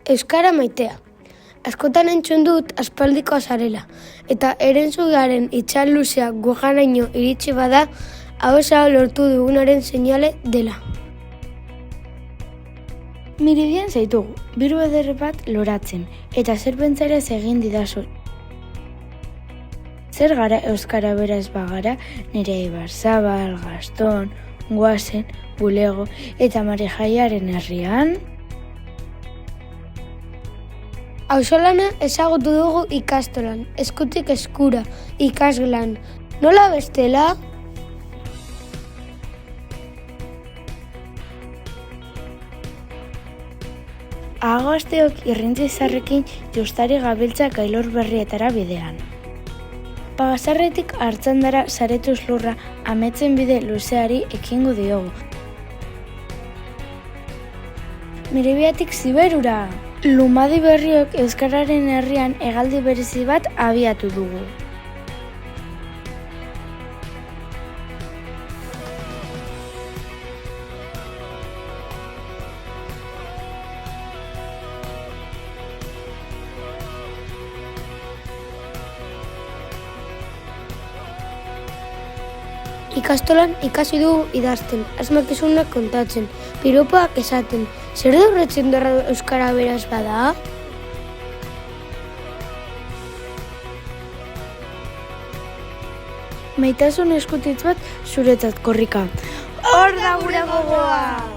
Euskara maitea. Askotan entzun dut aspaldikoa zarela, eta erentzugaren itxal luzea guaganaino iritsi bada, ahosa lortu dugunaren seinale dela. Miribian zaitugu, biru eder bat loratzen, eta zer pentsarez egin didazu. Zer gara euskara beraz bagara, nire Ibarzabal, Gaston, Goazen, Bulego eta Marijaiaren herrian? Auzolana ezagutu dugu ikastolan, eskutik eskura, ikasgelan. Nola bestela? Agoasteok irrintzi zarrekin justari gabiltza gailur berrietara bidean. Pagazarretik Hartzandara saretuz lurra ametzen bide luzeari ekingo diogu. Miribiatik Ziberura! Lumadi berriok euskararen herrian hegaldi berezi bat abiatu dugu. Ikastolan ikasi dugu idazten, asmakizunak kontatzen, piropoak esaten. Zer dorretzen dara euskara beraz bada? Maitasun eskutitz bat zuretzat, Korrika. Hor da gure gogoa!